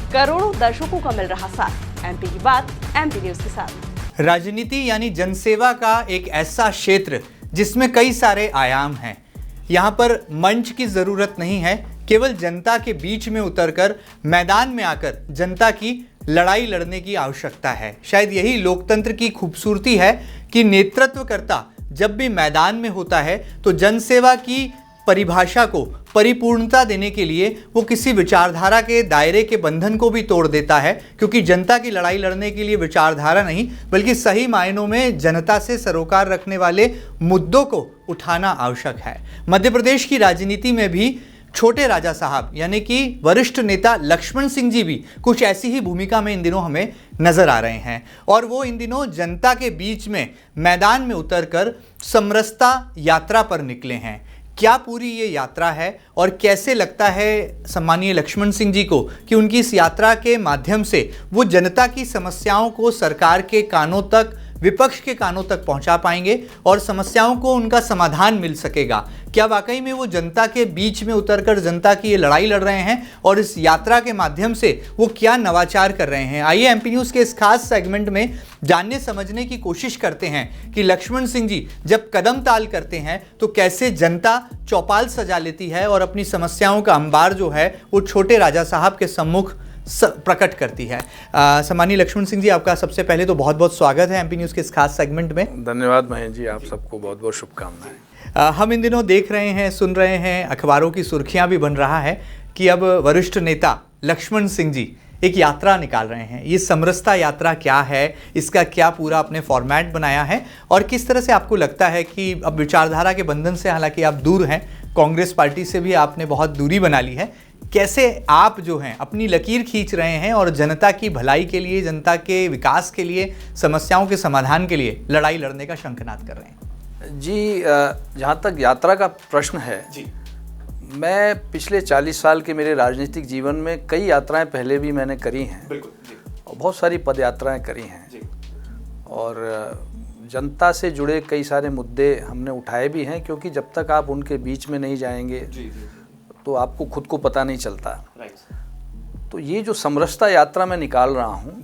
करोड़ों दर्शकों का मिल रहा साथ। एमपी की बात एमपी न्यूज के साथ। राजनीति यानी जनसेवा का एक ऐसा क्षेत्र जिसमें कई सारे आयाम हैं। यहाँ पर मंच की जरूरत नहीं है, केवल जनता के बीच में उतरकर मैदान में आकर जनता की लड़ाई लड़ने की आवश्यकता है। शायद यही लोकतंत्र की खूबसूरती है कि नेतृत्वकर्ता जब भी मैदान में होता है तो जनसेवा की परिभाषा को परिपूर्णता देने के लिए वो किसी विचारधारा के दायरे के बंधन को भी तोड़ देता है, क्योंकि जनता की लड़ाई लड़ने के लिए विचारधारा नहीं बल्कि सही मायनों में जनता से सरोकार रखने वाले मुद्दों को उठाना आवश्यक है। मध्य प्रदेश की राजनीति में भी छोटे राजा साहब यानी कि वरिष्ठ नेता लक्ष्मण सिंह जी भी कुछ ऐसी ही भूमिका में इन दिनों हमें नजर आ रहे हैं, और वो इन दिनों जनता के बीच में मैदान में उतरकर समरसता यात्रा पर निकले हैं। क्या पूरी ये यात्रा है और कैसे लगता है सम्मानीय लक्ष्मण सिंह जी को कि उनकी इस यात्रा के माध्यम से वो जनता की समस्याओं को सरकार के कानों तक, विपक्ष के कानों तक पहुंचा पाएंगे और समस्याओं को उनका समाधान मिल सकेगा? क्या वाकई में वो जनता के बीच में उतरकर जनता की ये लड़ाई लड़ रहे हैं और इस यात्रा के माध्यम से वो क्या नवाचार कर रहे हैं? आइए एमपी न्यूज़ के इस खास सेगमेंट में जानने समझने की कोशिश करते हैं कि लक्ष्मण सिंह जी जब कदम ताल करते हैं तो कैसे जनता चौपाल सजा लेती है और अपनी समस्याओं का अंबार जो है वो छोटे राजा साहब के सम्मुख प्रकट करती है। सम्मानीय लक्ष्मण सिंह जी, आपका सबसे पहले तो बहुत बहुत स्वागत है एमपी न्यूज़ के इस खास सेगमेंट में। धन्यवाद महेश जी, आप सबको बहुत बहुत शुभकामनाएं। हम इन दिनों देख रहे हैं, सुन रहे हैं, अखबारों की सुर्खियां भी बन रहा है कि अब वरिष्ठ नेता लक्ष्मण सिंह जी एक यात्रा निकाल रहे हैं। ये समरसता यात्रा क्या है, इसका क्या पूरा आपने फॉर्मेट बनाया है और किस तरह से आपको लगता है कि अब विचारधारा के बंधन से हालांकि आप दूर हैं, कांग्रेस पार्टी से भी आपने बहुत दूरी बना ली है, कैसे आप जो हैं अपनी लकीर खींच रहे हैं और जनता की भलाई के लिए, जनता के विकास के लिए, समस्याओं के समाधान के लिए लड़ाई लड़ने का शंखनाद कर रहे हैं? जी, जहाँ तक यात्रा का प्रश्न है जी, मैं पिछले 40 साल के मेरे राजनीतिक जीवन में कई यात्राएं पहले भी मैंने करी हैं। बिल्कुल जी। और बहुत सारी पद यात्राएं करी हैं जी। और जनता से जुड़े कई सारे मुद्दे हमने उठाए भी हैं, क्योंकि जब तक आप उनके बीच में नहीं जाएंगे जी, तो आपको खुद को पता नहीं चलता। तो ये जो समरसता यात्रा मैं निकाल रहा हूँ,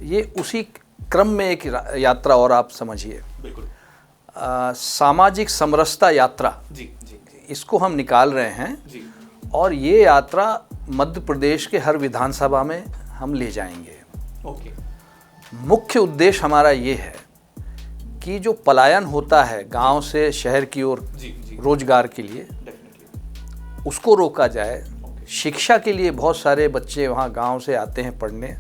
ये उसी क्रम में एक यात्रा और आप समझिए। बिल्कुल। सामाजिक समरसता यात्रा जी, इसको हम निकाल रहे हैं जी। और ये यात्रा मध्य प्रदेश के हर विधानसभा में हम ले जाएंगे। ओके। मुख्य उद्देश्य हमारा ये है कि जो पलायन होता है गांव से शहर की ओर रोजगार के लिए, उसको रोका जाए। शिक्षा के लिए बहुत सारे बच्चे वहाँ गांव से आते हैं पढ़ने,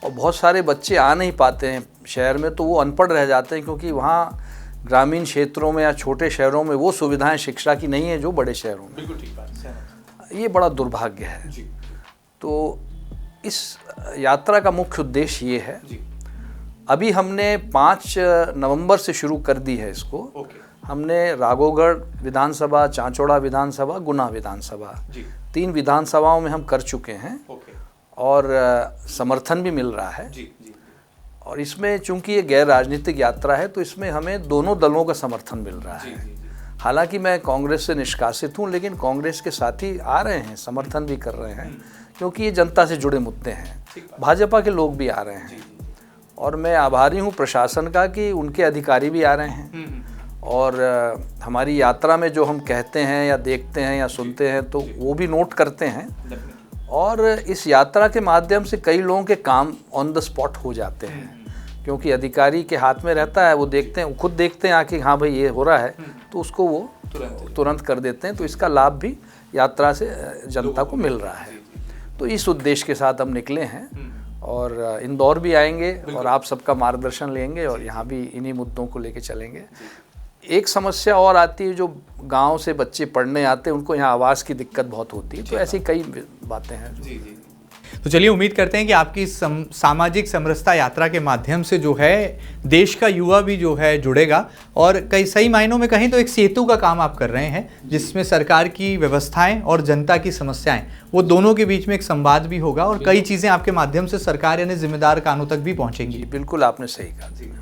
और बहुत सारे बच्चे आ नहीं पाते हैं शहर में, तो वो अनपढ़ रह जाते हैं, क्योंकि वहाँ ग्रामीण क्षेत्रों में या छोटे शहरों में वो सुविधाएं शिक्षा की नहीं है जो बड़े शहरों में। बिल्कुल ठीक बात है। ये बड़ा दुर्भाग्य है जी। तो इस यात्रा का मुख्य उद्देश्य ये है जी। अभी हमने 5 नवंबर से शुरू कर दी है इसको। हमने राघोगढ़ विधानसभा, चांचौड़ा विधानसभा, गुना विधानसभा, 3 विधानसभाओं में हम कर चुके हैं और समर्थन भी मिल रहा है जी। और इसमें चूंकि ये गैर राजनीतिक यात्रा है तो इसमें हमें दोनों दलों का समर्थन मिल रहा है। हालांकि मैं कांग्रेस से निष्कासित हूँ, लेकिन कांग्रेस के साथी आ रहे हैं, समर्थन भी कर रहे हैं, क्योंकि ये जनता से जुड़े मुद्दे हैं। भाजपा के लोग भी आ रहे हैं और मैं आभारी हूँ प्रशासन का कि उनके अधिकारी भी आ रहे हैं और हमारी यात्रा में जो हम कहते हैं या देखते हैं या सुनते हैं तो वो भी नोट करते हैं, और इस यात्रा के माध्यम से कई लोगों के काम ऑन द स्पॉट हो जाते हैं, क्योंकि अधिकारी के हाथ में रहता है, वो देखते हैं, खुद देखते हैं आके हाँ भाई ये हो रहा है, तो उसको वो तुरंत कर देते हैं। तो इसका लाभ भी यात्रा से जनता को मिल रहा है। तो इस उद्देश्य के साथ हम निकले हैं और इंदौर भी आएंगे और आप सबका मार्गदर्शन लेंगे और यहाँ भी इन्हीं मुद्दों को लेके चलेंगे। एक समस्या और आती है, जो गांव से बच्चे पढ़ने आते हैं उनको यहाँ आवास की दिक्कत बहुत होती है, तो ऐसी कई बातें हैं जी। तो चलिए उम्मीद करते हैं कि आपकी सामाजिक समरसता यात्रा के माध्यम से जो है देश का युवा भी जो है जुड़ेगा, और कई सही मायनों में कहीं तो एक सेतु का काम आप कर रहे हैं, जिसमें सरकार की व्यवस्थाएं और जनता की समस्याएं, वो दोनों के बीच में एक संवाद भी होगा और कई चीज़ें आपके माध्यम से सरकार यानी जिम्मेदार कानों तक भी पहुँचेंगी। बिल्कुल आपने सही कहा जी।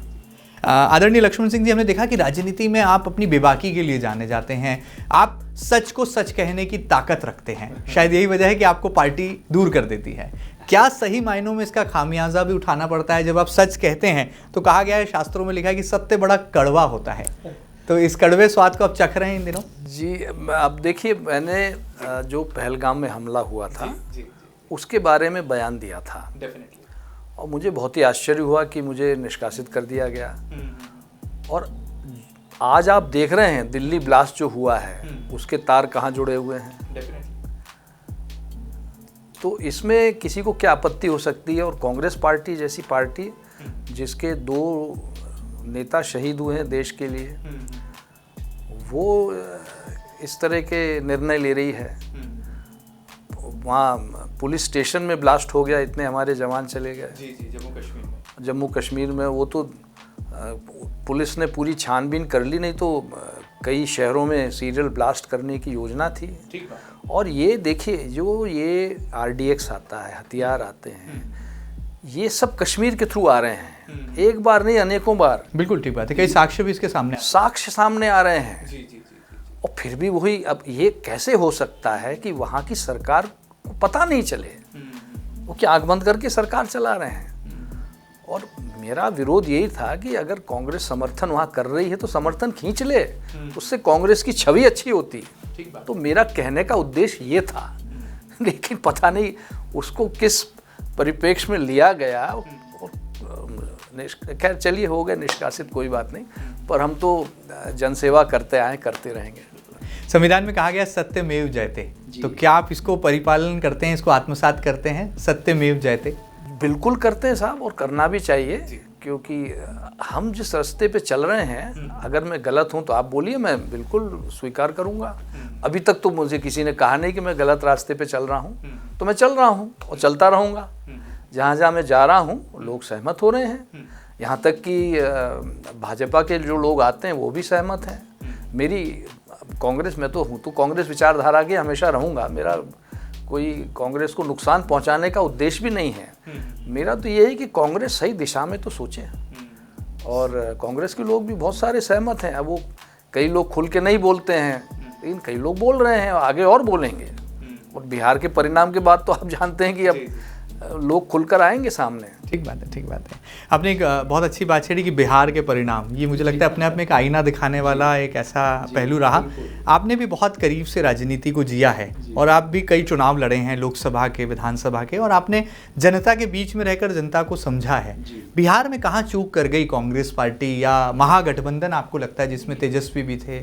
आदरणीय लक्ष्मण सिंह जी, हमने देखा कि राजनीति में आप अपनी बेबाकी के लिए जाने जाते हैं। आप सच को सच कहने की ताकत रखते हैं। शायद यही वजह है कि आपको पार्टी दूर कर देती है। क्या सही मायनों में इसका खामियाजा भी उठाना पड़ता है? जब आप सच कहते हैं तो कहा गया है, शास्त्रों में लिखा है कि सत्य बड़ा कड़वा होता है, तो इस कड़वे स्वाद को आप चख रहे हैं इन दिनों? जी, अब देखिए, मैंने जो पहलगाम में हमला हुआ था उसके बारे में बयान दिया था और मुझे बहुत ही आश्चर्य हुआ कि मुझे निष्कासित कर दिया गया। और आज आप देख रहे हैं दिल्ली ब्लास्ट जो हुआ है उसके तार कहाँ जुड़े हुए हैं। तो इसमें किसी को क्या आपत्ति हो सकती है? और कांग्रेस पार्टी जैसी पार्टी जिसके 2 नेता शहीद हुए हैं देश के लिए, वो इस तरह के निर्णय ले रही है। वहाँ पुलिस स्टेशन में ब्लास्ट हो गया, इतने हमारे जवान चले गए। जी, जम्मू कश्मीर में वो तो पुलिस ने पूरी छानबीन कर ली, नहीं तो कई शहरों में सीरियल ब्लास्ट करने की योजना थी। और ये देखिए, जो ये RDX आता है, हथियार आते हैं, ये सब कश्मीर के थ्रू आ रहे हैं। एक बार नहीं, अनेकों बार। बिल्कुल ठीक बात है। कई साक्ष्य भी इसके सामने आ रहे हैं। और फिर भी वही, अब ये कैसे हो सकता है कि वहाँ की सरकार को पता नहीं चले? वो क्या आंख बंद करके सरकार चला रहे हैं। और मेरा विरोध यही था कि अगर कांग्रेस समर्थन वहाँ कर रही है तो समर्थन खींच ले, उससे कांग्रेस की छवि अच्छी होती। तो मेरा कहने का उद्देश्य ये था, लेकिन पता नहीं उसको किस परिप्रेक्ष्य में लिया गया। खैर चलिए, हो गए निष्कासित, कोई बात नहीं, पर हम तो जनसेवा करते आए, करते रहेंगे। संविधान में कहा गया सत्यमेव जयते, तो क्या आप इसको परिपालन करते हैं, इसको आत्मसात करते हैं? सत्यमेव जयते बिल्कुल करते हैं साहब, और करना भी चाहिए, क्योंकि हम जिस रास्ते पे चल रहे हैं, अगर मैं गलत हूं तो आप बोलिए, मैं बिल्कुल स्वीकार करूंगा। अभी तक तो मुझे किसी ने कहा नहीं कि मैं गलत रास्ते पे चल रहा हूं, तो मैं चल रहा हूं और चलता रहूंगा। जहाँ जहाँ मैं जा रहा हूँ लोग सहमत हो रहे हैं, यहाँ तक कि भाजपा के जो लोग आते हैं वो भी सहमत हैं। मेरी कांग्रेस में तो हूँ, तो कांग्रेस विचारधारा के हमेशा रहूँगा। मेरा कोई कांग्रेस को नुकसान पहुँचाने का उद्देश्य भी नहीं है। मेरा तो ये है कि कांग्रेस सही दिशा में तो सोचें, और कांग्रेस के लोग भी बहुत सारे सहमत हैं। अब वो कई लोग खुल के नहीं बोलते हैं, लेकिन कई लोग बोल रहे हैं, आगे और बोलेंगे। और बिहार के परिणाम के बाद तो आप जानते हैं कि अब लोग खुलकर आएंगे सामने। ठीक बात है, ठीक बात है। आपने एक बहुत अच्छी बात छेड़ी कि बिहार के परिणाम, ये मुझे लगता है अपने आप में एक आईना दिखाने वाला एक ऐसा पहलू रहा। आपने भी बहुत करीब से राजनीति को जिया है, और आप भी कई चुनाव लड़े हैं, लोकसभा के, विधानसभा के, और आपने जनता के बीच में रहकर जनता को समझा है। बिहार में कहाँ चूक कर गई कांग्रेस पार्टी या महागठबंधन, आपको लगता है, जिसमें तेजस्वी भी थे,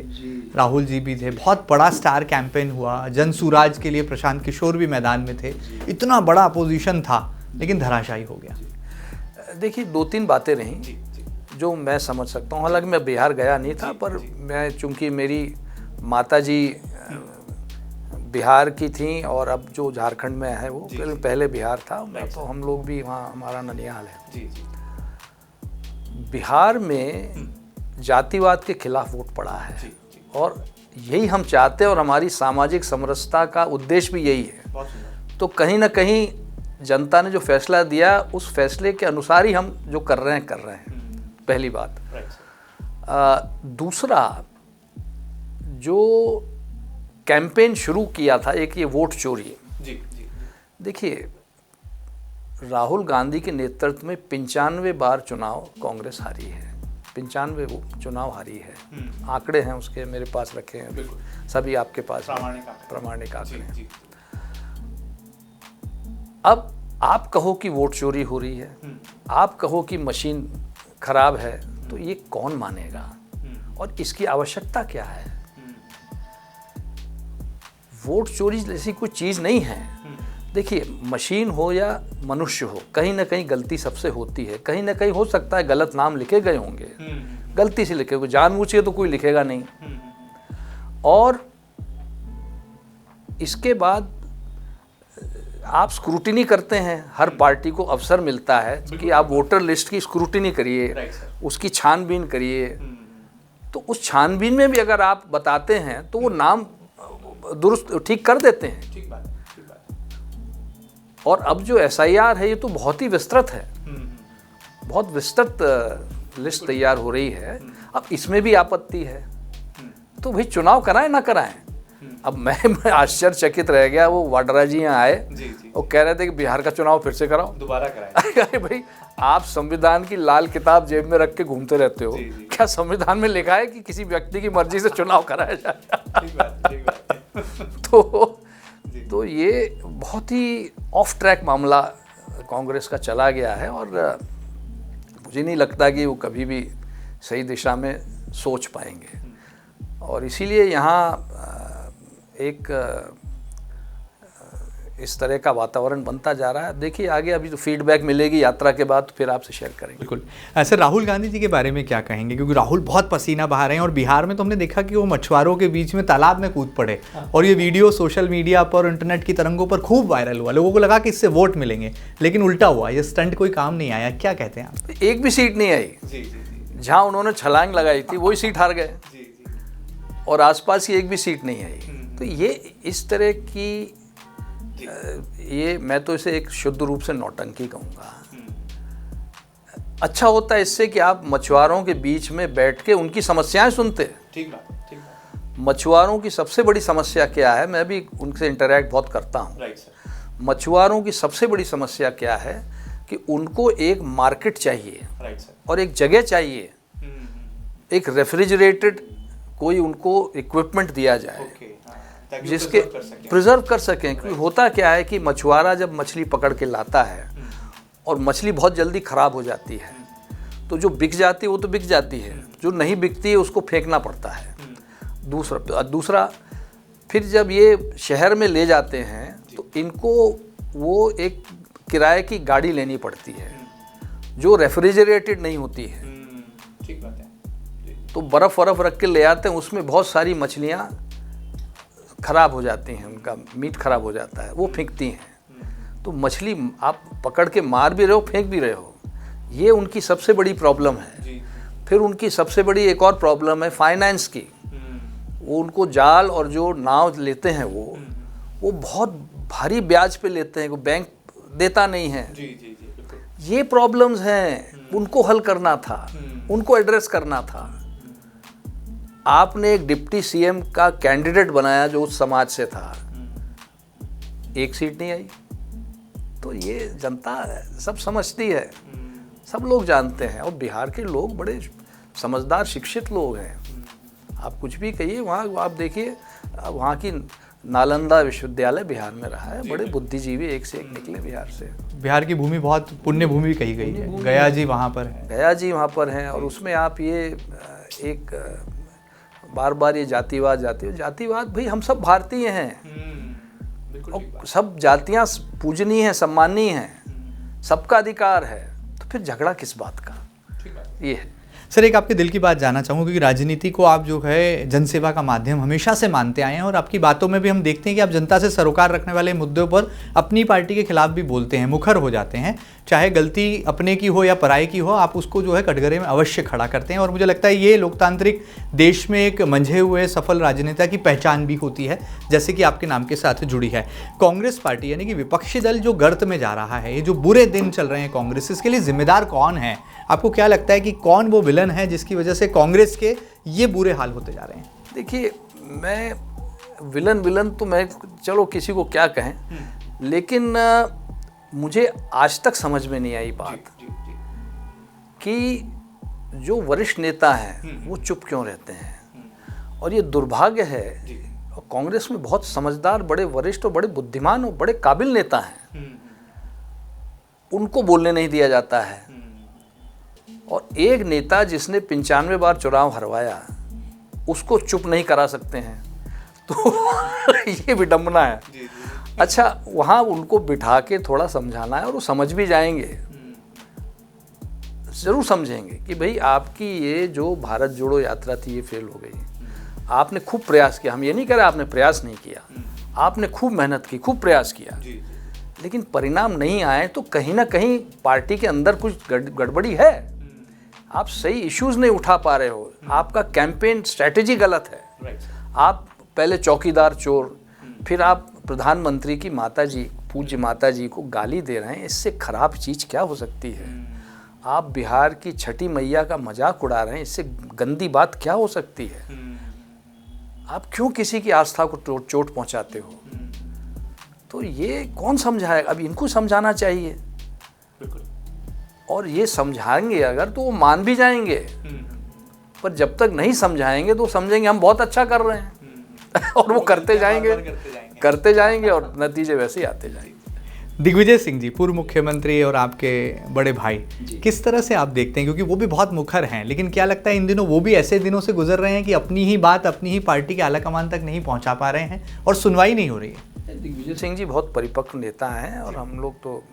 राहुल जी भी थे, बहुत बड़ा स्टार कैंपेन हुआ, जन सुराज के लिए प्रशांत किशोर भी मैदान में थे, इतना बड़ा अपोजिशन था, लेकिन धराशायी हो गया? देखिए, 2-3 बातें रहीं जो मैं समझ सकता हूँ। हालांकि मैं बिहार गया नहीं था, पर मैं, चूँकि मेरी माताजी बिहार की थी और अब जो झारखंड में है वो पहले बिहार था, तो हम लोग भी वहाँ, हमारा ननिहाल है। बिहार में जातिवाद के खिलाफ वोट पड़ा है, और यही हम चाहते हैं, और हमारी सामाजिक समरसता का उद्देश्य भी यही है। तो कहीं ना कहीं जनता ने जो फैसला दिया, उस फैसले के अनुसार ही हम जो कर रहे हैं। पहली बात। दूसरा, जो कैंपेन शुरू किया था, एक ये वोट चोरी। देखिए, राहुल गांधी के नेतृत्व में 95 बार चुनाव कांग्रेस हारी है, 95 वो चुनाव हारी है। आंकड़े हैं उसके, मेरे पास रखे हैं, सभी आपके पास प्रामाणिक आंकड़े। अब आप कहो कि वोट चोरी हो रही है, आप कहो कि मशीन खराब है, तो ये कौन मानेगा? और इसकी आवश्यकता क्या है? वोट चोरी जैसी कोई चीज़ नहीं है। देखिए, मशीन हो या मनुष्य हो, कहीं ना कहीं गलती सबसे होती है। कहीं ना कहीं हो सकता है गलत नाम लिखे गए होंगे, गलती से लिखे हुए, जानबूझ के तो कोई लिखेगा नहीं। और इसके बाद आप स्क्रूटिनी करते हैं, हर पार्टी को अवसर मिलता है कि आप वोटर लिस्ट की स्क्रूटिनी करिए, उसकी छानबीन करिए। तो उस छानबीन में भी अगर आप बताते हैं तो वो नाम दुरुस्त ठीक कर देते हैं। ठीक बात है। और अब जो SIR है, ये तो बहुत ही विस्तृत है, बहुत विस्तृत लिस्ट तैयार हो रही है। अब इसमें भी आपत्ति है, तो भाई चुनाव कराएं ना कराएं। अब मैं आश्चर्यचकित रह गया, वो वाड्रा जी यहाँ आए और कह रहे थे कि बिहार का चुनाव फिर से कराओ, दोबारा कराएं। अरे भाई, आप संविधान की लाल किताब जेब में रख के घूमते रहते हो, क्या संविधान में लिखा है कि किसी व्यक्ति की मर्जी से चुनाव कराया जाए? तो ये बहुत ही ऑफ ट्रैक मामला कांग्रेस का चला गया है और मुझे नहीं लगता कि वो कभी भी सही दिशा में सोच पाएंगे। और इसीलिए यहाँ एक इस तरह का वातावरण बनता जा रहा है। देखिए आगे अभी तो फीडबैक मिलेगी यात्रा के बाद, तो फिर आपसे शेयर करेंगे। बिल्कुल। सर, राहुल गांधी जी के बारे में क्या कहेंगे? क्योंकि राहुल बहुत पसीना बहा रहे हैं और बिहार में तो हमने देखा कि वो मछुआरों के बीच में तालाब में कूद पड़े और ये वीडियो सोशल मीडिया पर, इंटरनेट की तरंगों पर खूब वायरल हुआ। लोगों को लगा कि इससे वोट मिलेंगे, लेकिन उल्टा हुआ, ये स्टंट कोई काम नहीं आया। क्या कहते हैं आप? एक भी सीट नहीं आई। जहाँ उन्होंने छलांग लगाई थी वही सीट हार गए और आसपास की एक भी सीट नहीं आई। तो ये इस तरह की ये मैं तो इसे एक शुद्ध रूप से नौटंकी कहूँगा। अच्छा होता है इससे कि आप मछुआरों के बीच में बैठ के उनकी समस्याएं सुनते। ठीक बात। मछुआरों की सबसे बड़ी समस्या क्या है? मैं भी उनसे इंटरैक्ट बहुत करता हूँ। मछुआरों की सबसे बड़ी समस्या क्या है कि उनको एक मार्केट चाहिए और एक जगह चाहिए, एक रेफ्रिजरेटेड कोई उनको इक्विपमेंट दिया जाए जिसके प्रिजर्व कर सकें। क्योंकि होता क्या है कि मछुआरा जब मछली पकड़ के लाता है और मछली बहुत जल्दी ख़राब हो जाती है, तो जो बिक जाती है वो तो बिक जाती है, जो नहीं बिकती है उसको फेंकना पड़ता है। दूसरा फिर जब ये शहर में ले जाते हैं तो इनको वो एक किराए की गाड़ी लेनी पड़ती है जो रेफ्रिजरेटेड नहीं होती है। ठीक बात है। तो बर्फ़ रख के ले आते हैं, उसमें बहुत सारी मछलियाँ ख़राब हो जाती हैं, उनका मीट ख़राब हो जाता है, वो फेंकती हैं। तो मछली आप पकड़ के मार भी रहे हो, फेंक भी रहे हो। ये उनकी सबसे बड़ी प्रॉब्लम है। फिर उनकी सबसे बड़ी एक और प्रॉब्लम है फाइनेंस की। वो उनको जाल और जो नाव लेते हैं वो बहुत भारी ब्याज पे लेते हैं, वो बैंक देता नहीं है। ये प्रॉब्लम्स हैं, उनको हल करना था, उनको एड्रेस करना था। आपने एक डिप्टी सीएम का कैंडिडेट बनाया जो उस समाज से था, एक सीट नहीं आई। तो ये जनता सब समझती है, सब लोग जानते हैं। और बिहार के लोग बड़े समझदार शिक्षित लोग हैं। आप कुछ भी कहिए, वहाँ आप देखिए, वहाँ की नालंदा विश्वविद्यालय बिहार में रहा है, बड़े बुद्धिजीवी एक से एक निकले बिहार से। बिहार की भूमि बहुत पुण्य भूमि कही गई है। गया जी वहाँ पर है। गया जी वहाँ पर हैं। और उसमें आप ये एक बार बार ये जातिवाद भाई, हम सब भारतीय हैं और सब जातियाँ पूजनीय हैं, सम्माननीय हैं, सबका अधिकार है। तो फिर झगड़ा किस बात का? ये है। सर, एक आपके दिल की बात जानना चाहूँगा, क्योंकि राजनीति को आप जो है जनसेवा का माध्यम हमेशा से मानते आए हैं और आपकी बातों में भी हम देखते हैं कि आप जनता से सरोकार रखने वाले मुद्दों पर अपनी पार्टी के खिलाफ भी बोलते हैं, मुखर हो जाते हैं। चाहे गलती अपने की हो या पराई की हो, आप उसको जो है कटघरे में अवश्य खड़ा करते हैं। और मुझे लगता है ये लोकतांत्रिक देश में एक मंझे हुए सफल राजनेता की पहचान भी होती है, जैसे कि आपके नाम के साथ जुड़ी है। कांग्रेस पार्टी यानी कि विपक्षी दल जो गर्त में जा रहा है, ये जो बुरे दिन चल रहे हैं कांग्रेस, इसके लिए जिम्मेदार कौन है? आपको क्या लगता है कि कौन वो विलन है जिसकी वजह से कांग्रेस के ये बुरे हाल होते जा रहे हैं? देखिए, मैं विलन तो मैं चलो किसी को क्या कहें, लेकिन मुझे आज तक समझ में नहीं आई बात कि जो वरिष्ठ नेता हैं वो चुप क्यों रहते हैं। और ये दुर्भाग्य है। और कांग्रेस में बहुत समझदार, बड़े वरिष्ठ और बड़े बुद्धिमान और बड़े काबिल नेता हैं, उनको बोलने नहीं दिया जाता है। और एक नेता जिसने 95 बार चुनाव हरवाया, उसको चुप नहीं करा सकते हैं, तो ये विडंबना है। अच्छा, वहाँ उनको बिठा के थोड़ा समझाना है और वो समझ भी जाएंगे, ज़रूर समझेंगे कि भाई आपकी ये जो भारत जोड़ो यात्रा थी ये फेल हो गई। आपने खूब प्रयास किया, हम ये नहीं कह रहे आपने प्रयास नहीं किया, आपने खूब मेहनत की, खूब प्रयास किया, लेकिन परिणाम नहीं आए तो कहीं ना कहीं पार्टी के अंदर कुछ गड़बड़ी है। आप सही इश्यूज नहीं उठा पा रहे हो, आपका कैंपेन स्ट्रेटेजी गलत है। आप पहले चौकीदार चोर, फिर आप प्रधानमंत्री की माताजी, पूज्य माताजी को गाली दे रहे हैं। इससे खराब चीज़ क्या हो सकती है? आप बिहार की छठी मैया का मजाक उड़ा रहे हैं, इससे गंदी बात क्या हो सकती है? आप क्यों किसी की आस्था को चोट पहुंचाते हो? तो ये कौन समझाएगा? अब इनको समझाना चाहिए, और ये समझाएंगे अगर तो वो मान भी जाएंगे, पर जब तक नहीं समझाएंगे तो समझेंगे हम बहुत अच्छा कर रहे हैं और वो करते जाएंगे और नतीजे वैसे ही आते जाएंगे। दिग्विजय सिंह जी, पूर्व मुख्यमंत्री और आपके बड़े भाई, किस तरह से आप देखते हैं, क्योंकि वो भी बहुत मुखर हैं, लेकिन क्या लगता है इन दिनों वो भी ऐसे दिनों से गुजर रहे हैं कि अपनी ही बात अपनी ही पार्टी के आलाकमान तक नहीं पहुंचा पा रहे हैं और सुनवाई नहीं हो रही है? दिग्विजय सिंह जी बहुत परिपक्व नेता हैं और हम लोग तो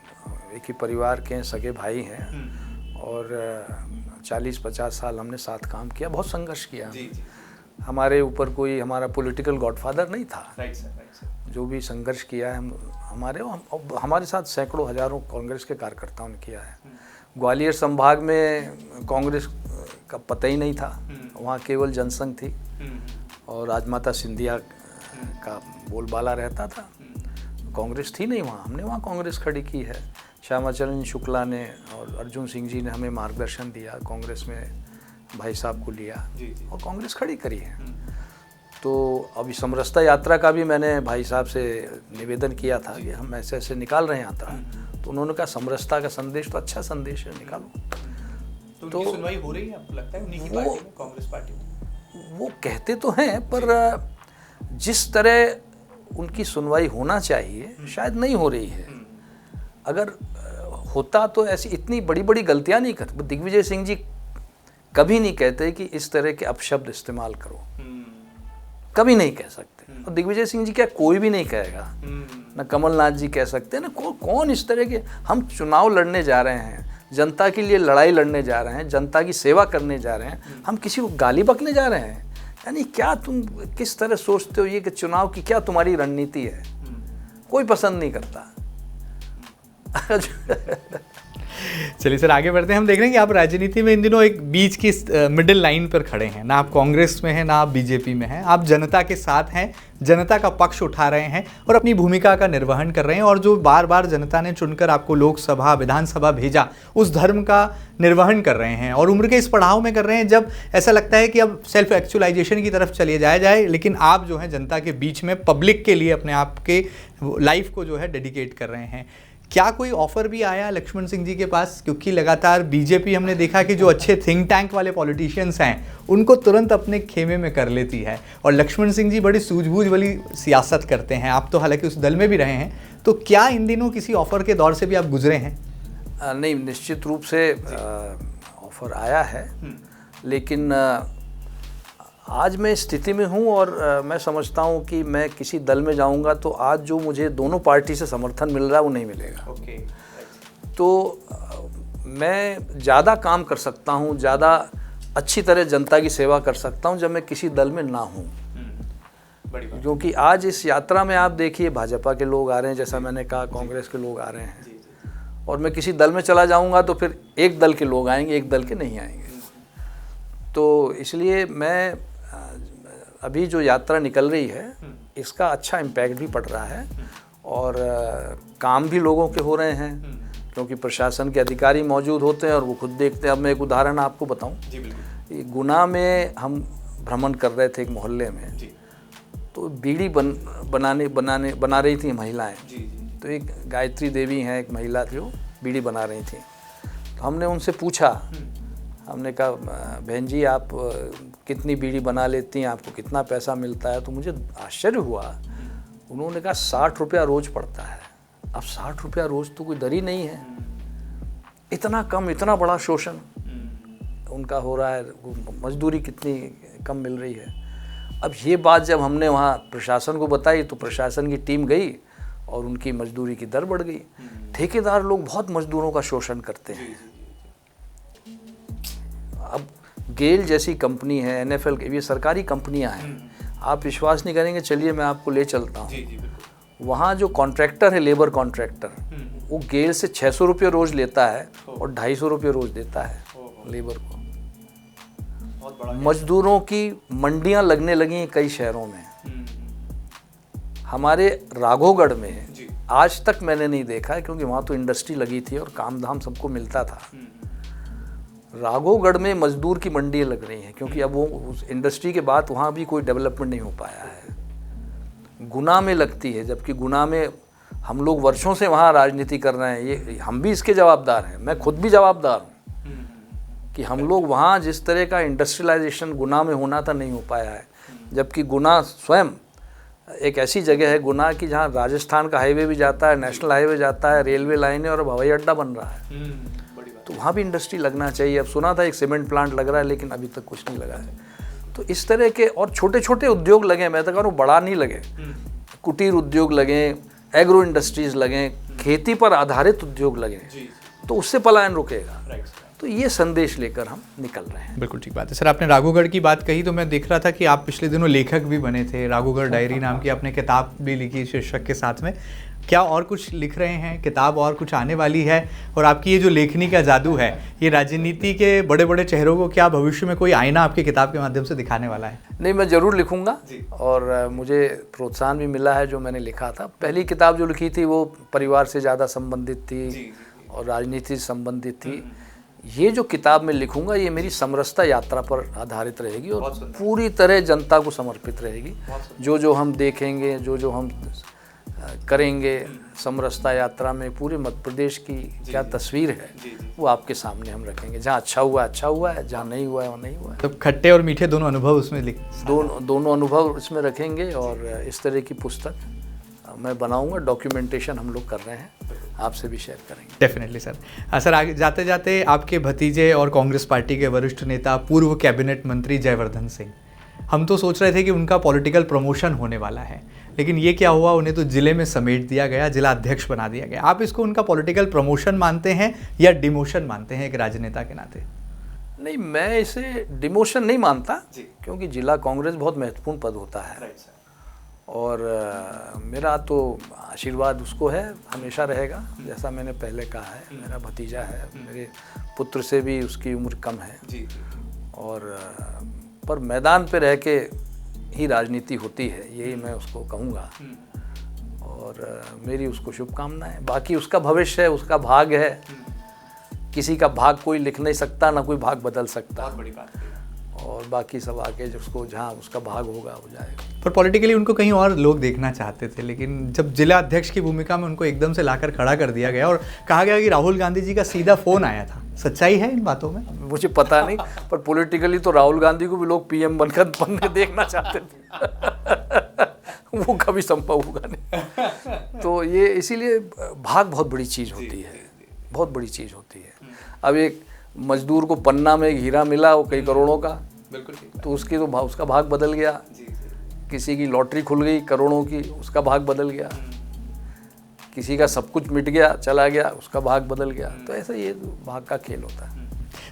एक ही परिवार के सगे भाई हैं और 40-50 साल हमने साथ काम किया, बहुत संघर्ष किया। हमारे ऊपर कोई हमारा पॉलिटिकल गॉडफादर नहीं था। जो भी संघर्ष किया है हमारे साथ सैकड़ों हजारों कांग्रेस के कार्यकर्ताओं ने किया है। ग्वालियर संभाग में कांग्रेस का पता ही नहीं था, वहाँ केवल जनसंघ थी और राजमाता सिंधिया का बोलबाला रहता था। कांग्रेस थी नहीं वहाँ, हमने वहाँ कांग्रेस खड़ी की है। श्यामाचरण शुक्ला ने और अर्जुन सिंह जी ने हमें मार्गदर्शन दिया, कांग्रेस में भाई साहब को लिया और कांग्रेस खड़ी करी है। तो अभी समरसता यात्रा का भी मैंने भाई साहब से निवेदन किया था कि हम ऐसे ऐसे निकाल रहे हैं यात्रा, तो उन्होंने कहा समरसता का संदेश तो अच्छा संदेश है, निकालो। तो सुनवाई हो रही है, आपको लगता है उन्हीं की पार्टी में, कांग्रेस पार्टी में? वो कहते तो हैं, पर जिस तरह उनकी सुनवाई होना चाहिए शायद नहीं हो रही है। अगर होता तो ऐसी इतनी बड़ी बड़ी गलतियां नहीं करते। दिग्विजय सिंह जी कभी नहीं कहते कि इस तरह के अपशब्द इस्तेमाल करो, कभी नहीं कह सकते। और दिग्विजय सिंह जी क्या कोई भी नहीं कहेगा, ना कमलनाथ जी कह सकते हैं, ना कौन इस तरह के। हम चुनाव लड़ने जा रहे हैं, जनता के लिए लड़ाई लड़ने जा रहे हैं, जनता की सेवा करने जा रहे हैं, हम किसी को गाली बकने जा रहे हैं? यानी क्या तुम किस तरह सोचते हो ये कि चुनाव की क्या तुम्हारी रणनीति है? कोई पसंद नहीं करता। चलिए सर, आगे बढ़ते हैं। हम देख रहे हैं कि आप राजनीति में इन दिनों एक बीच की मिडिल लाइन पर खड़े हैं, ना आप कांग्रेस में हैं ना आप बीजेपी में हैं, आप जनता के साथ हैं, जनता का पक्ष उठा रहे हैं और अपनी भूमिका का निर्वहन कर रहे हैं, और जो बार बार जनता ने चुनकर आपको लोकसभा विधानसभा भेजा उस धर्म का निर्वहन कर रहे हैं, और उम्र के इस पड़ाव में कर रहे हैं जब ऐसा लगता है कि अब सेल्फ एक्चुअलाइजेशन की तरफ चले जाए, लेकिन आप जो है जनता के बीच में पब्लिक के लिए अपने आप के लाइफ को जो है डेडिकेट कर रहे हैं। क्या कोई ऑफर भी आया लक्ष्मण सिंह जी के पास? क्योंकि लगातार बीजेपी हमने देखा कि जो अच्छे थिंक टैंक वाले पॉलिटिशियंस हैं उनको तुरंत अपने खेमे में कर लेती है, और लक्ष्मण सिंह जी बड़ी सूझबूझ वाली सियासत करते हैं। आप तो हालांकि उस दल में भी रहे हैं, तो क्या इन दिनों किसी ऑफर के दौर से भी आप गुजरे हैं? नहीं, निश्चित रूप से ऑफर आया है, लेकिन आज मैं स्थिति में हूँ और मैं समझता हूँ कि मैं किसी दल में जाऊँगा तो आज जो मुझे दोनों पार्टी से समर्थन मिल रहा है वो नहीं मिलेगा। तो मैं ज़्यादा काम कर सकता हूँ, ज़्यादा अच्छी तरह जनता की सेवा कर सकता हूँ जब मैं किसी दल में ना हूँ। क्योंकि आज इस यात्रा में आप देखिए भाजपा के लोग आ रहे हैं, जैसा मैंने कहा कांग्रेस के लोग आ रहे हैं, और मैं किसी दल में चला जाऊँगा तो फिर एक दल के लोग आएंगे, एक दल के नहीं आएंगे। तो इसलिए मैं अभी जो यात्रा निकल रही है इसका अच्छा इम्पैक्ट भी पड़ रहा है और काम भी लोगों के हो रहे हैं, क्योंकि प्रशासन के अधिकारी मौजूद होते हैं और वो खुद देखते हैं। अब मैं एक उदाहरण आपको बताऊं, गुना में हम भ्रमण कर रहे थे एक मोहल्ले में, तो बीड़ी बना रही थी महिलाएं। तो एक गायत्री देवी हैं, एक महिला थी, वो बीड़ी बना रही थी। तो हमने उनसे पूछा, हमने कहा बहन जी आप कितनी बीड़ी बना लेती हैं, आपको कितना पैसा मिलता है? तो मुझे आश्चर्य हुआ, उन्होंने कहा 60 रुपया रोज़ पड़ता है। अब 60 रुपया रोज़ तो कोई दर ही नहीं है, इतना कम, इतना बड़ा शोषण उनका हो रहा है, मजदूरी कितनी कम मिल रही है। अब ये बात जब हमने वहाँ प्रशासन को बताई तो प्रशासन की टीम गई और उनकी मजदूरी की दर बढ़ गई। ठेकेदार लोग बहुत मजदूरों का शोषण करते हैं। अब गेल जैसी कंपनी है, NFL, ये सरकारी कंपनियां हैं, आप विश्वास नहीं करेंगे, चलिए मैं आपको ले चलता हूँ। वहाँ जो कॉन्ट्रैक्टर है, लेबर कॉन्ट्रैक्टर, वो गेल से 600 रुपये रोज़ लेता है और 250 रुपये रोज़ देता है लेबर को। मजदूरों की मंडियाँ लगने लगी हैं कई शहरों में। हमारे राघोगढ़ में आज तक मैंने नहीं देखा है, क्योंकि वहाँ तो इंडस्ट्री लगी थी और काम धाम सबको मिलता था। राघवगढ़ में मजदूर की मंडी लग रही हैं, क्योंकि अब वो उस इंडस्ट्री के बाद वहाँ भी कोई डेवलपमेंट नहीं हो पाया है। गुना में लगती है, जबकि गुना में हम लोग वर्षों से वहाँ राजनीति कर रहे हैं। ये हम भी इसके जवाबदार हैं, मैं खुद भी जवाबदार हूँ कि हम लोग वहाँ जिस तरह का इंडस्ट्रियलाइजेशन गुना में होना था नहीं हो पाया है। जबकि गुना स्वयं एक ऐसी जगह है, गुना की, जहाँ राजस्थान का हाईवे भी जाता है, नेशनल हाईवे जाता है, रेलवे लाइन है और अब हवाई अड्डा बन रहा है। तो वहाँ भी इंडस्ट्री लगना चाहिए। अब सुना था एक सीमेंट प्लांट लग रहा है, लेकिन अभी तक कुछ नहीं लगा है। तो इस तरह के और छोटे छोटे उद्योग लगे, मैं तो कह रहा हूँ बड़ा नहीं लगे, कुटीर उद्योग लगें, एग्रो इंडस्ट्रीज लगें, खेती पर आधारित उद्योग लगें, तो उससे पलायन रुकेगा। तो ये संदेश लेकर हम निकल रहे हैं। बिल्कुल ठीक बात है सर। आपने राघवगढ़ की बात कही तो मैं देख रहा था कि आप पिछले दिनों लेखक भी बने थे। राघवगढ़ डायरी नाम की आपने किताब भी लिखी शीर्षक के साथ में। क्या और कुछ लिख रहे हैं? किताब और कुछ आने वाली है? और आपकी ये जो लेखनी का जादू है, ये राजनीति के बड़े बड़े चेहरों को क्या भविष्य में कोई आईना आपकी किताब के माध्यम से दिखाने वाला है? नहीं, मैं ज़रूर लिखूंगा और मुझे प्रोत्साहन भी मिला है जो मैंने लिखा था। पहली किताब जो लिखी थी वो परिवार से ज़्यादा संबंधित थी और राजनीति से संबंधित थी। ये जो किताब मैं लिखूंगा ये मेरी समरसता यात्रा पर आधारित रहेगी और पूरी तरह जनता को समर्पित रहेगी। जो जो हम देखेंगे, जो जो हम करेंगे समरसता यात्रा में, पूरे मध्य प्रदेश की क्या तस्वीर है वो आपके सामने हम रखेंगे। जहाँ अच्छा हुआ है, जहाँ नहीं हुआ है वो नहीं हुआ है। तो खट्टे और मीठे दोनों अनुभव उसमें दोनों अनुभव इसमें रखेंगे और इस तरह की पुस्तक मैं बनाऊंगा। डॉक्यूमेंटेशन हम लोग कर रहे हैं, आपसे भी शेयर करेंगे। Definitely sir. सर आगे जाते जाते आपके भतीजे और कांग्रेस पार्टी के वरिष्ठ नेता पूर्व कैबिनेट मंत्री जयवर्धन सिंह, हम तो सोच रहे थे कि उनका पॉलिटिकल प्रमोशन होने वाला है, लेकिन ये क्या हुआ, उन्हें तो जिले में समेट दिया गया, जिला अध्यक्ष बना दिया गया। आप इसको उनका पॉलिटिकल प्रमोशन मानते हैं या डिमोशन मानते हैं एक राजनेता के नाते? नहीं, मैं इसे डिमोशन नहीं मानता, क्योंकि जिला कांग्रेस बहुत महत्वपूर्ण पद होता है और मेरा तो आशीर्वाद उसको है, हमेशा रहेगा। जैसा मैंने पहले कहा है, मेरा भतीजा है, मेरे पुत्र से भी उसकी उम्र कम है और पर मैदान पे रह के ही राजनीति होती है, यही मैं उसको कहूँगा और मेरी उसको शुभकामनाएं। बाकी उसका भविष्य है, उसका भाग है, किसी का भाग कोई लिख नहीं सकता, ना कोई भाग बदल सकता। बहुत बड़ी बात है। और बाकी सब आगे जिसको जहाँ उसका भाग होगा हो जाएगा। पर पॉलिटिकली उनको कहीं और लोग देखना चाहते थे, लेकिन जब जिला अध्यक्ष की भूमिका में उनको एकदम से लाकर खड़ा कर दिया गया और कहा गया कि राहुल गांधी जी का सीधा फ़ोन आया था, सच्चाई है इन बातों में? मुझे पता नहीं, पर पॉलिटिकली तो राहुल गांधी को भी लोग पीएम बनकर देखना चाहते थे वो कभी संभव होगा नहीं। तो ये इसीलिए भाग बहुत बड़ी चीज़ होती है, बहुत बड़ी चीज़ होती है। अब एक मजदूर को पन्ना में हीरा मिला, वो कई करोड़ों का, तो उसकी तो उसका भाग बदल गया। किसी की लॉटरी खुल गई करोड़ों की, उसका भाग बदल गया। किसी का सब कुछ मिट गया, चला गया, उसका भाग बदल गया। तो ऐसा ये भाग का खेल होता है।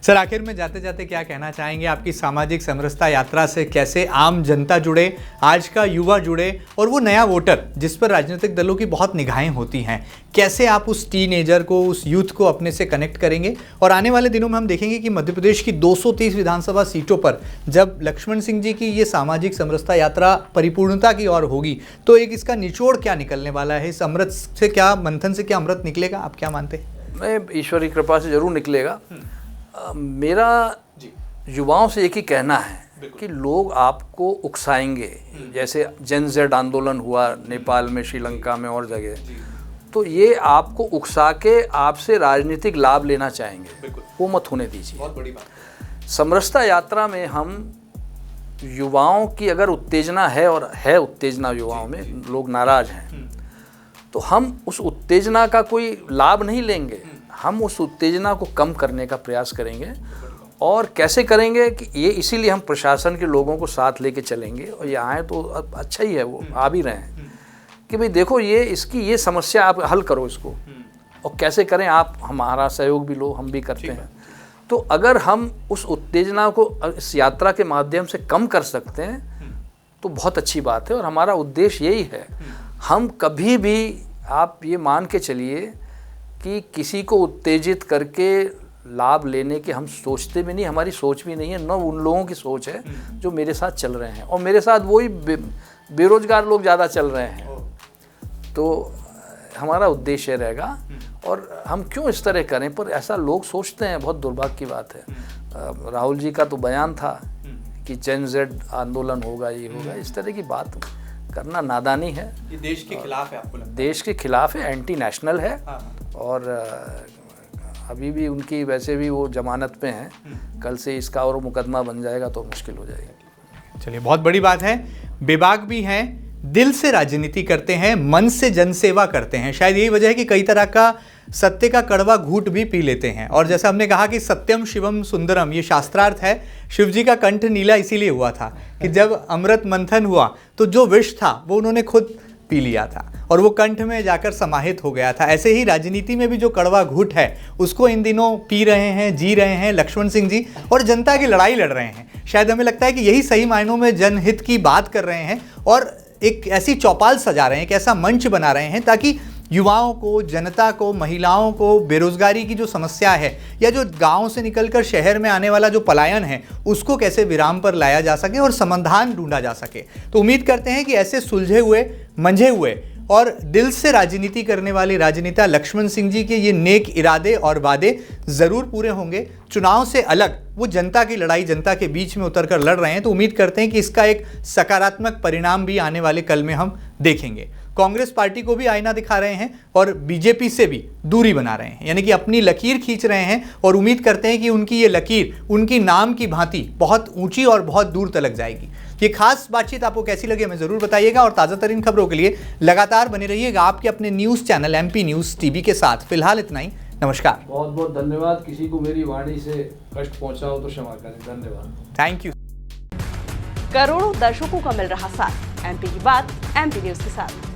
सर आखिर में जाते जाते क्या कहना चाहेंगे? आपकी सामाजिक समरसता यात्रा से कैसे आम जनता जुड़े, आज का युवा जुड़े और वो नया वोटर जिस पर राजनीतिक दलों की बहुत निगाहें होती हैं, कैसे आप उस टीनेजर को, उस यूथ को अपने से कनेक्ट करेंगे? और आने वाले दिनों में हम देखेंगे कि मध्य प्रदेश की 230 विधानसभा सीटों पर जब लक्ष्मण सिंह जी की ये सामाजिक समरसता यात्रा परिपूर्णता की ओर होगी, तो एक इसका निचोड़ क्या निकलने वाला है? इस अमृत से क्या, मंथन से क्या अमृत निकलेगा? आप क्या मानते हैं? मैं ईश्वर की कृपा से जरूर निकलेगा। मेरा युवाओं से एक ही कहना है कि लोग आपको उकसाएंगे, जैसे जेन ज़ेड आंदोलन हुआ नेपाल में, श्रीलंका में और जगह, तो ये आपको उकसा के आपसे राजनीतिक लाभ लेना चाहेंगे, वो मत होने दीजिए। बहुत बड़ी बात। समरसता यात्रा में हम युवाओं की अगर उत्तेजना है, और है उत्तेजना युवाओं में, लोग नाराज़ हैं, तो हम उस उत्तेजना का कोई लाभ नहीं लेंगे, हम उस उत्तेजना को कम करने का प्रयास करेंगे। और कैसे करेंगे कि ये इसीलिए हम प्रशासन के लोगों को साथ लेके चलेंगे, और ये आए तो अच्छा ही है, वो आ भी रहे हैं कि भाई देखो ये इसकी ये समस्या आप हल करो इसको, और कैसे करें आप हमारा सहयोग भी लो, हम भी करते हैं। तो अगर हम उस उत्तेजना को इस यात्रा के माध्यम से कम कर सकते हैं तो बहुत अच्छी बात है, और हमारा उद्देश्य यही है। हम कभी भी, आप ये मान के चलिए कि किसी को उत्तेजित करके लाभ लेने के हम सोचते भी नहीं, हमारी सोच भी नहीं है, न उन लोगों की सोच है जो मेरे साथ चल रहे हैं, और मेरे साथ वही बेरोजगार लोग ज़्यादा चल रहे हैं। तो हमारा उद्देश्य रहेगा। और हम क्यों इस तरह करें, पर ऐसा लोग सोचते हैं, बहुत दुर्भाग्य की बात है। राहुल जी का तो बयान था कि जेन जेड आंदोलन होगा, ये होगा, इस तरह की बात करना नादानी है। ये देश के खिलाफ है, आपको लगता है? देश के खिलाफ है, एंटी नेशनल है। और अभी भी उनकी वैसे भी वो जमानत पे हैं, कल से इसका और मुकदमा बन जाएगा तो मुश्किल हो जाएगी। चलिए, बहुत बड़ी बात है। बेबाक भी हैं, दिल से राजनीति करते हैं, मन से जनसेवा करते हैं। शायद यही वजह है कि कई तरह का सत्य का कड़वा घूंट भी पी लेते हैं। और जैसा हमने कहा कि सत्यम शिवम सुंदरम, ये शास्त्रार्थ है। शिव जी का कंठ नीला इसीलिए हुआ था कि जब अमृत मंथन हुआ तो जो विष था वो उन्होंने खुद पी लिया था और वो कंठ में जाकर समाहित हो गया था। ऐसे ही राजनीति में भी जो कड़वा घूंट है उसको इन दिनों पी रहे हैं, जी रहे हैं लक्ष्मण सिंह जी, और जनता की लड़ाई लड़ रहे हैं। शायद हमें लगता है कि यही सही मायनों में जनहित की बात कर रहे हैं और एक ऐसी चौपाल सजा रहे हैं, एक ऐसा मंच बना रहे हैं ताकि युवाओं को, जनता को, महिलाओं को बेरोजगारी की जो समस्या है या जो गांव से निकलकर शहर में आने वाला जो पलायन है उसको कैसे विराम पर लाया जा सके और समाधान ढूंढा जा सके। तो उम्मीद करते हैं कि ऐसे सुलझे हुए, मंझे हुए और दिल से राजनीति करने वाले राजनेता लक्ष्मण सिंह जी के ये नेक इरादे और वादे ज़रूर पूरे होंगे। चुनाव से अलग वो जनता की लड़ाई जनता के बीच में उतरकर लड़ रहे हैं, तो उम्मीद करते हैं कि इसका एक सकारात्मक परिणाम भी आने वाले कल में हम देखेंगे। कांग्रेस पार्टी को भी आईना दिखा रहे हैं और बीजेपी से भी दूरी बना रहे हैं, यानी कि अपनी लकीर खींच रहे हैं और उम्मीद करते हैं कि उनकी ये लकीर उनकी नाम की भांति बहुत ऊंची और बहुत दूर तक जाएगी। ये खास बातचीत आपको कैसी लगी हमें ज़रूर बताइएगा और ताज़ा तरीन खबरों के लिए लगातार बने रहिएगा आपके अपने news channel MP news TV के साथ। फिलहाल इतना ही, नमस्कार। बहुत बहुत धन्यवाद। किसी को मेरी वाणी से कष्ट पहुंचा हो तो क्षमा करें। धन्यवाद। Thank you. करोड़ों दर्शकों का मिल रहा साथ, MP की बात MP न्यूज़ के साथ।